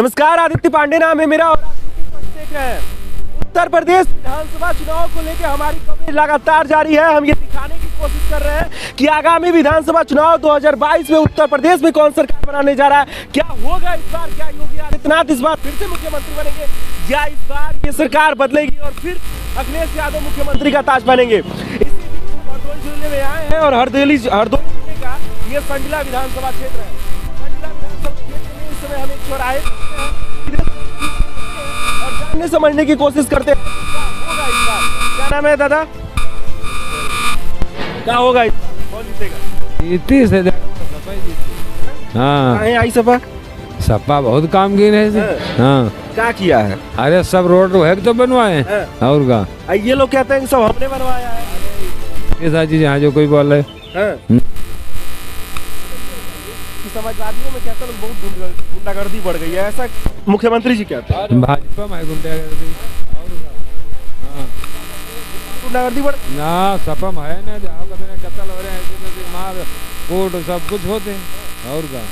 नमस्कार, आदित्य पांडे नाम है मेरा और आप देख रहे हैं उत्तर प्रदेश विधानसभा चुनाव को लेकर हमारी कवरेज लगातार जारी है। हम ये दिखाने की कोशिश कर रहे हैं कि आगामी विधानसभा चुनाव 2022 में उत्तर प्रदेश में कौन सरकार बनाने जा रहा है, क्या होगा इस बार, क्या योगी आदित्यनाथ इस बार फिर से मुख्यमंत्री बनेंगे या इस बार ये सरकार बदलेगी और फिर अखिलेश यादव मुख्यमंत्री का ताज बनेंगे। इसी बीच हम हरदोई जिले में आए हैं और हरदोई जिले का ये संडीला विधानसभा क्षेत्र है। संडीला विधानसभा क्षेत्र में इस समय हम एक चौराहे और जानने समझने की कोशिश करते हैं क्या होगा इस बार। क्या नाम है दादा, क्या होगा इस बार, कौन जीतेगा? हाँ, आई सपा सपा बहुत काम की है। हाँ, क्या किया है? अरे सब रोड है तो बनवाए और का ये लोग कहते हैं कि सब हमने बनवाया है। ये सारी चीजें जो कोई बोल रहे समाजवादियों में कहते हैं बहुत गुंडागर्दी बढ़ गई है, ऐसा मुख्यमंत्री जी कहते हैं। भाजपा में गुंडागर्दी गुंडागर्दी बढ़ ना, सपा में है ना, जाओ कभी कत्ल हो रहे हैं, मार कोर्ट सब कुछ होते हैं और का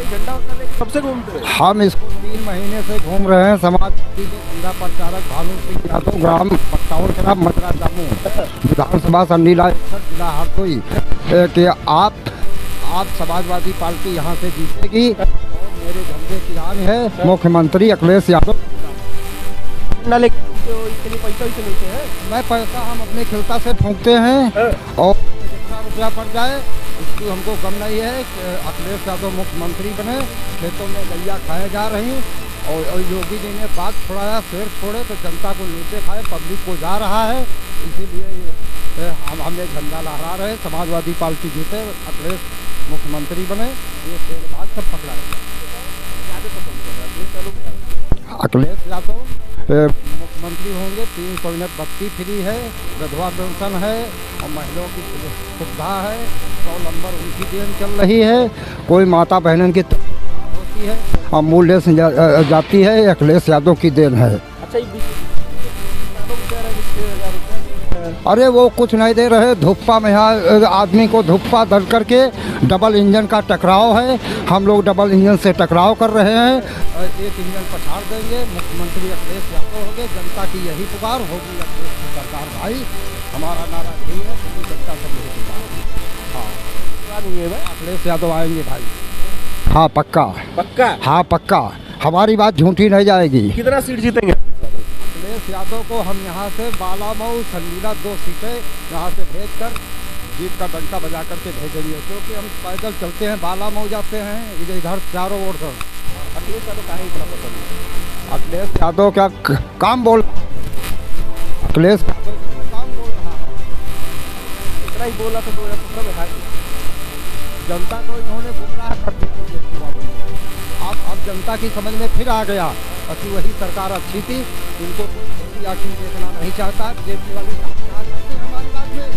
झंडा सबसे घूमते हैं। हम इसको 3 महीने से घूम रहे हैं। समाजवादी के झंडा प्रचारक भानु सिंह यादव, ग्राम पट्टाउर खराब मदरा जामू, विधानसभा संडीला जिला हरदोई कि आप समाजवादी पार्टी यहाँ से जीतेगी और मेरे झंडे की आन है मुख्यमंत्री अखिलेश यादव। इतने पैसा ही मिलते हैं, मैं पैसा हम अपने खिलता से फूंकते हैं और जितना रुपया पड़ जाए इसकी हमको कम नहीं है। अखिलेश यादव मुख्यमंत्री बने, खेतों में गैया खाए जा रही और योगी जी ने बात छुड़ाया, शेर छोड़े तो जनता को नीचे खाए, पब्लिक को जा रहा है। इसीलिए हम एक झंडा लहरा रहे, समाजवादी पार्टी जीते, अखिलेश मुख्यमंत्री बने, ये शेर बात सब पकड़ा अखिलेश यादव मुख्यमंत्री होंगे। 300 यूनिट बत्ती फ्री है, विधवा पेंशन है और महिलाओं की सुविधा है। 100 नंबर उनकी देन चल रही है। कोई माता बहनों की होती है और मूल्य से जाती है, अखिलेश यादव की देन है। अरे वो कुछ नहीं दे रहे, धुप्पा में यहाँ आदमी को धुप्पा दर करके डबल इंजन का टकराव है। हम लोग डबल इंजन से टकराव कर रहे हैं। एक इंजन पछाड़ देंगे, मुख्यमंत्री अखिलेश यादव होंगे। जनता की यही पुकार होगी, अखिलेश की सरकार भाई, हमारा नारा यही है, क्योंकि जनता सब यही पुकार। हाँ, अखिलेश यादव आएंगे भाई। हाँ पक्का पक्का, हाँ पक्का, हमारी बात झूठी नहीं जाएगी। कितना सीट जीतेंगे? अखिलेश यादव को हम यहाँ से बालामऊ संडीला 2 सीटें यहाँ से भेजकर जीत का डंका बजा करके भेजेंगे, क्योंकि हम पैदल चलते हैं, बालामऊ जाते हैं, इधर चारों ओर से। अखिलेश यादव का ही बड़ा पसंद है। अखिलेश यादव क्या काम बोल, अखिलेश यादव काम बोल रहा है, इतना ही बोला तो 2017 में हार गए। जनता को इन्होंने गुमराह कर दिया। अब जनता की समझ में फिर आ गया कि वही सरकार अच्छी थी, इनको कोई देखना नहीं चाहता। जेपी वाले हमारे बात में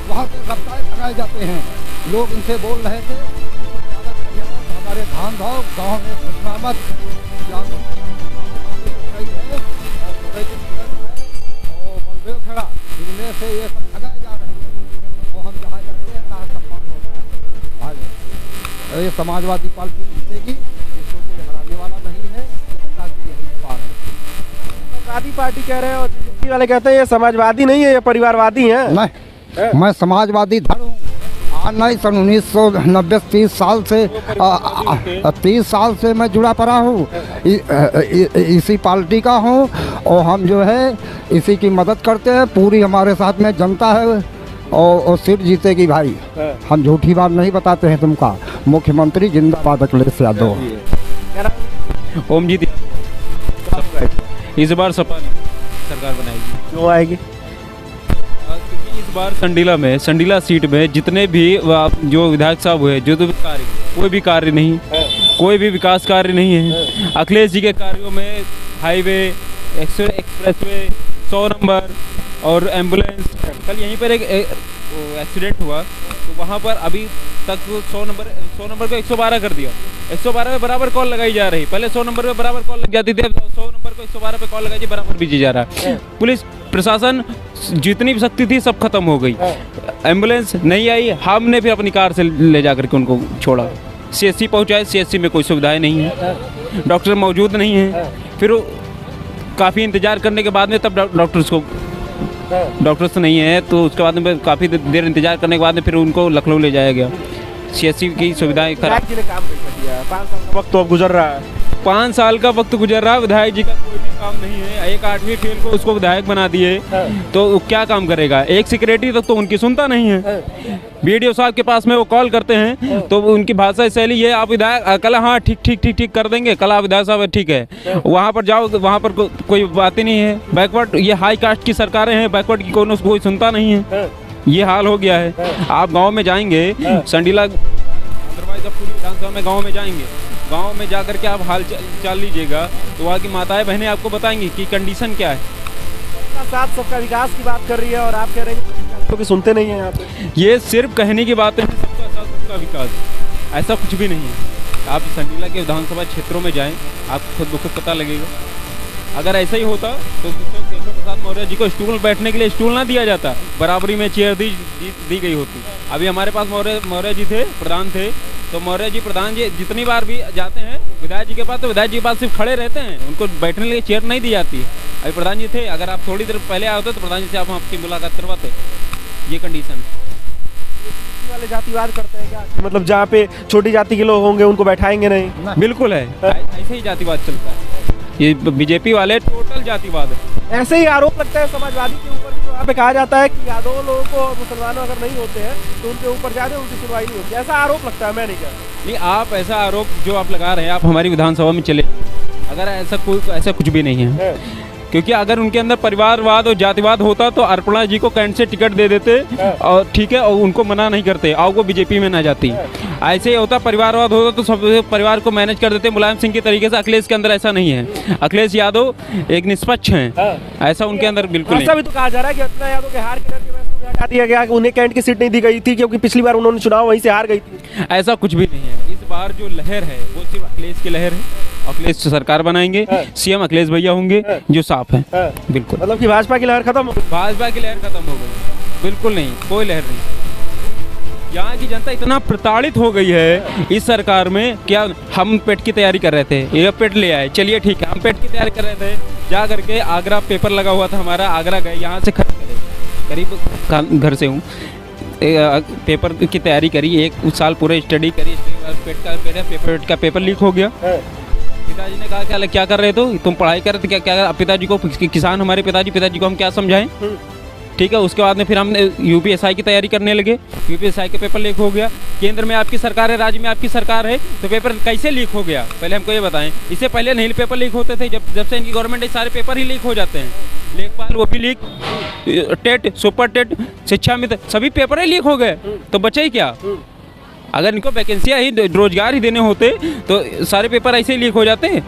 वहाँ से सप्ताह भगाए जाते हैं। लोग इनसे बोल रहे थे हमारे धान भाव गाँव में घुसना मत, और बलदेव खड़ा, इनमें से ये सब भगाए जा रहे हैं और हम जहाँ जाते हैं तहाँ सम्मान होता है भाई। ये समाजवादी पार्टी जीतेगी, इसको कोई हराने वाला नहीं है, जनता की यही पार है। समाजवादी पार्टी कह रहे हैं और बीजेपी वाले कहते हैं ये समाजवादी नहीं है, ये परिवारवादी है। मैं समाजवादी धड़ हूँ। नहीं, सन 1990 30 साल से मैं जुड़ा पड़ा हूँ, इसी पार्टी का हूँ और हम जो है इसी की मदद करते हैं। पूरी हमारे साथ में जनता है और सीट जीतेगी भाई। हम झूठी बात नहीं बताते हैं तुमका। मुख्यमंत्री जिंदाबाद अखिलेश यादव। ओम जी, इस बार सपा सरकार बनाएगी। क्यों आएगी? क्योंकि इस बार संडीला सीट में जितने भी जो विधायक साहब हुए, जो तो कोई भी कार्य नहीं, कोई भी विकास कार्य नहीं है। अखिलेश जी के कार्यों में हाईवे, एक्सप्रेसवे, 100 नंबर और एम्बुलेंस। कल यहीं पर एक एक्सीडेंट हुआ तो वहाँ पर अभी तक 100 नंबर को 112 कर दिया। 112 पे बराबर कॉल लगाई जा रही, पहले 100 नंबर पे बराबर कॉल लग जाती थी, अब 100 नंबर को 112 पे कॉल लगाई बराबर बीजी जा रहा है। पुलिस प्रशासन जितनी भी शक्ति थी सब खत्म हो गई। एम्बुलेंस नहीं आई, हमने फिर अपनी कार से ले जाकर के उनको छोड़ा। CSC पहुँचाए, CSC में कोई सुविधाएं नहीं है, डॉक्टर मौजूद नहीं है। फिर काफ़ी इंतज़ार करने के बाद में तब डॉक्टर्स नहीं है, तो उसके बाद में काफ़ी देर इंतज़ार करने के बाद में फिर उनको लखनऊ ले जाया गया। CSC की सुविधाएं खराब। विधायक जी ने काम नहीं किया, 5 साल का वक्त तो अब गुजर रहा है। 5 साल का वक्त गुजर रहा, विधायक जी का कोई भी काम नहीं है। एक 8वीं फेल को उसको विधायक बना दिए, तो वो क्या काम करेगा? एक सेक्रेटरी तक तो उनकी सुनता नहीं है। BDO साहब के पास में वो कॉल करते हैं तो उनकी भाषा शैली ये, आप विधायक कल, हाँ ठीक कर देंगे, कल आप विधायक साहब ठीक है, वहाँ पर जाओ, वहाँ पर कोई बात ही नहीं है। बैकवर्ड, ये हाई कास्ट की सरकारें हैं, बैकवर्ड की कोई सुनता नहीं है। ये हाल हो गया है। आप गाँव में जाएंगे, संडीला, अदरवाइज आप पूरी विधानसभा में गाँव में जाएंगे, गांव में जाकर के आप हाल चाल लीजिएगा तो वहाँ की माताएं बहनें आपको बताएंगी कि कंडीशन क्या है। सबका साथ सबका विकास की बात कर रही है और आप कह रहे हैं कि सुनते नहीं हैं यहाँ पे। ये सिर्फ कहने की बातें हैं, सबका साथ सबका विकास, ऐसा कुछ भी नहीं है। आप संडीला के विधानसभा क्षेत्रों में जाएं, आपको खुद ब खुद पता लगेगा। अगर ऐसा ही होता तो केशव प्रसाद मौर्य जी को स्टूल में बैठने के लिए स्टूल ना दिया जाता, बराबरी में चेयर दी गई होती। अभी हमारे पास मौर्य जी थे, प्रधान थे, तो मौर्य जी प्रधान जी जितनी बार भी जाते हैं विधायक जी के पास, तो विधायक जी के पास सिर्फ खड़े रहते हैं, उनको बैठने के लिए चेयर नहीं दी जाती है। अभी प्रधान जी थे, अगर आप थोड़ी देर पहले आए होते तो प्रधान जी से आप आपकी मुलाकात करवाते। ये कंडीशन वाले जातिवाद करते हैं क्या? मतलब जहाँ पे छोटी जाति के लोग होंगे उनको बैठाएंगे नहीं? बिल्कुल है, ऐसे ही जातिवाद चलता है। ये बीजेपी वाले टोटल जातिवाद है। ऐसे ही आरोप लगता है समाजवादी के ऊपर भी, वहाँ पे कहा जाता है कि यादव लोगों को, मुसलमान अगर नहीं होते हैं तो उनके ऊपर जाते, उनकी सुनवाई नहीं होती। ऐसा आरोप लगता है, मैं नहीं कह रहा। नहीं, आप ऐसा आरोप जो आप लगा रहे हैं, आप हमारी विधानसभा में चले, अगर ऐसा कुछ भी नहीं है। क्योंकि अगर उनके अंदर परिवारवाद और जातिवाद होता तो अर्पणा जी को कैंट से टिकट दे देते और ठीक है, और उनको मना नहीं करते और वो बीजेपी में ना जाती। ऐसे ही होता, परिवारवाद होता तो सब परिवार को मैनेज कर देते मुलायम सिंह के तरीके से। अखिलेश के अंदर ऐसा नहीं है। अखिलेश यादव एक निष्पक्ष हैं, ऐसा उनके अंदर बिल्कुल नहीं। ऐसा भी तो कहा जा रहा है कि अर्चना यादव के हार के डर के हटा दिया गया, उन्हें कैंट की सीट नहीं दी गई थी क्योंकि पिछली बार उन्होंने चुनाव वहीं से हार गई थी। ऐसा कुछ भी नहीं है। इस बार जो लहर है वो सिर्फ अखिलेश की लहर है। अखिलेश सरकार बनाएंगे, CM अखिलेश भैया होंगे, जो साफ है। बिल्कुल, मतलब कि भाजपा की लहर खत्म हो गई? भाजपा की लहर खत्म हो गई, बिल्कुल नहीं, कोई लहर नहीं। यहाँ की जनता इतना प्रताड़ित हो गई है इस सरकार में। क्या हम पेट की तैयारी कर रहे थे, ये पेट ले आए, चलिए ठीक है, हम पेट की तैयारी कर रहे थे, जा करके आगरा पेपर लगा हुआ था हमारा, आगरा गए, यहाँ से करीब घर से हूँ, पेपर की तैयारी करी, 1 साल पूरे स्टडी करी, पेट का पेपर लीक हो गया। पिताजी ने कहा क्या कर रहे हो तुम, पढ़ाई कर रहे थे क्या? पिताजी को, किसान हमारे पिताजी को हम क्या समझाएं? ठीक है, उसके बाद में फिर हम UPSI की तैयारी करने लगे, UPSI के पेपर लीक हो गया। केंद्र में आपकी सरकार है, राज्य में आपकी सरकार है, तो पेपर कैसे लीक हो गया पहले हमको ये बताएं। इससे पहले नहीं पेपर लीक होते थे, जब से इनकी गवर्नमेंट है सारे पेपर ही लीक हो जाते हैं। लेखपाल वो भी लीक, टेट, सुपर टेट, शिक्षा मित्र, सभी पेपर ही लीक हो गए, तो बचे ही क्या? अगर इनको वैकेंसियाँ ही, रोजगार ही देने होते तो सारे पेपर ऐसे ही लीक हो जाते हैं।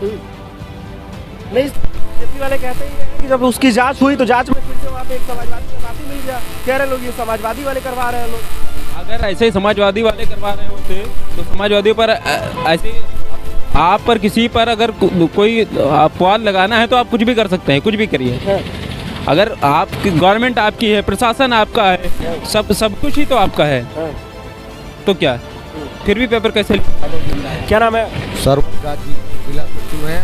नहीं, बीजेपी वाले कहते हैं कि जब उसकी जांच हुई तो जांच में फिर से वहाँ पे एक समाजवादी का साथी मिल गया। कह रहे लोग ये समाजवादी वाले करवा रहे हैं लोग। अगर ऐसे ही समाजवादी वाले करवा रहे होते तो समाजवादियों पर ऐसे, आप पर किसी पर अगर कोई अपवाद लगाना है तो आप कुछ भी कर सकते हैं, कुछ भी करिए। अगर आप गवर्नमेंट आपकी है, प्रशासन आपका है, सब कुछ ही तो आपका है, तो क्या फिर भी पेपर कैसे? क्या नाम है? सरफराज जी, जिला सचिव हैं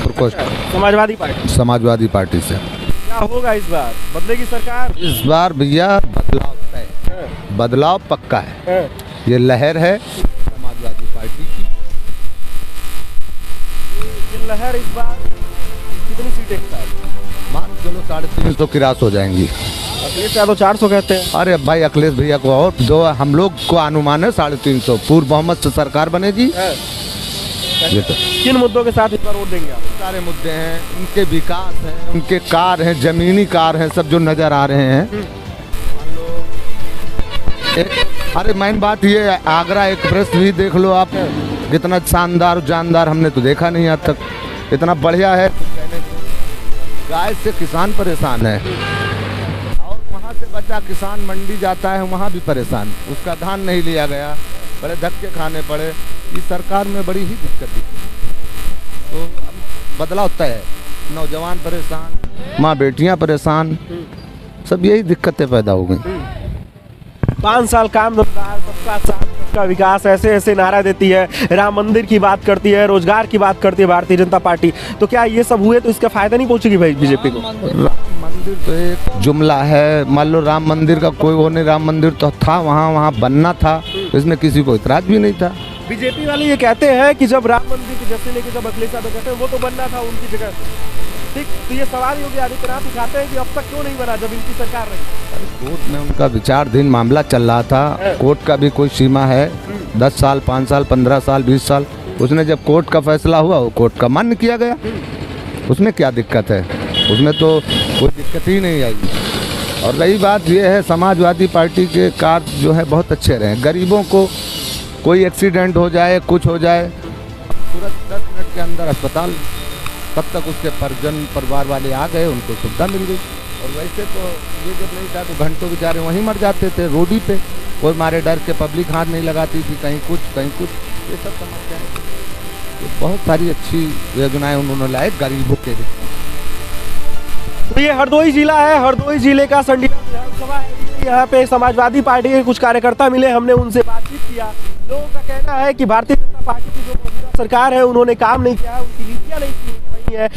प्रकोष्ठ, समाजवादी पार्टी से। क्या होगा इस बार? बदलेगी सरकार? इस बार भैया बदलाव तय, बदलाव पक्का है। ये लहर है समाजवादी पार्टी की। ये लहर इस बार कितनी सीटें के साथ? मान चलो 350 क्रॉस हो जाएंगी। अखिलेश यादव 400 कहते हैं। अरे भाई, अखिलेश भैया को और जो हम लोग को अनुमान है 350, पूर्ण बहुमत से सरकार बनेगी। ये तो किन मुद्दों के साथ इस बार वोट देंगे आप? सारे मुद्दे हैं, उनके विकास हैं, उनके कार हैं, जमीनी कार हैं, सब जो नजर आ रहे हैं। अरे मेन बात ये है, आगरा एक्सप्रेस भी देख लो आप, कितना शानदार जानदार हमने तो देखा नहीं आज तक, इतना बढ़िया है। गाय से किसान परेशान है, और वहाँ से बच्चा किसान मंडी जाता है, वहाँ भी परेशान, उसका धान नहीं लिया गया, बड़े धक्के खाने पड़े। इस सरकार में बड़ी ही दिक्कत थी, तो बदलाव तय है। नौजवान परेशान, माँ बेटियाँ परेशान, सब यही दिक्कतें पैदा हो गई। 5 साल काम, सबका साथ का विकास, ऐसे ऐसे नारा देती है, राम मंदिर की बात करती है, रोजगार की बात करती है भारतीय जनता पार्टी, तो क्या ये सब हुए तो इसका फायदा नहीं पहुंचेगी भाई बीजेपी को? राम मंदिर तो एक जुमला है। मान लो राम मंदिर का कोई वो नहीं, राम मंदिर तो था, वहाँ बनना था, इसमें किसी को इतराज भी नहीं था। बीजेपी वाले ये कहते हैं कि जब राम मंदिर की जैसे लेके जब अखिलेश यादव कहते हैं वो तो बनना था उनकी जगह, ठीक, तो ये सवाल योगी आदित्यनाथ उठाते हैं कि अब तक क्यों नहीं बना जब इनकी सरकार रही? कोर्ट में उनका विचाराधीन मामला चल रहा था, कोर्ट का भी कोई सीमा है, 10 साल, 5 साल, 15 साल, 20 साल। उसने जब कोर्ट का फैसला हुआ, वो कोर्ट का मान्य किया गया, उसमें क्या दिक्कत है? उसमें तो कोई दिक्कत ही नहीं आई। और रही बात ये है, समाजवादी पार्टी के कार्य जो है बहुत अच्छे रहे। गरीबों को कोई एक्सीडेंट हो जाए, कुछ हो जाए, तुरंत 10 मिनट के अंदर अस्पताल, तब तक उसके परिवार वाले आ गए, उनको सुविधा मिल गई। और वैसे तो ये जब नहीं था तो घंटों बेचारे वहीं मर जाते थे रोडी पे, कोई मारे डर के पब्लिक हाथ नहीं लगाती थी, कहीं कुछ कहीं कुछ, ये सब समस्याएं। तो बहुत सारी अच्छी योजनाएं उन्होंने लाए गरीबों के लिए। तो ये हरदोई जिला है, हरदोई जिले का संडीला विधानसभा है। यहाँ पे समाजवादी पार्टी के कुछ कार्यकर्ता मिले, हमने उनसे बातचीत किया। लोगों का कहना है कि भारतीय जनता पार्टी की जो मौजूदा सरकार है उन्होंने काम नहीं किया है, उनकी नीतियाँ नहीं है।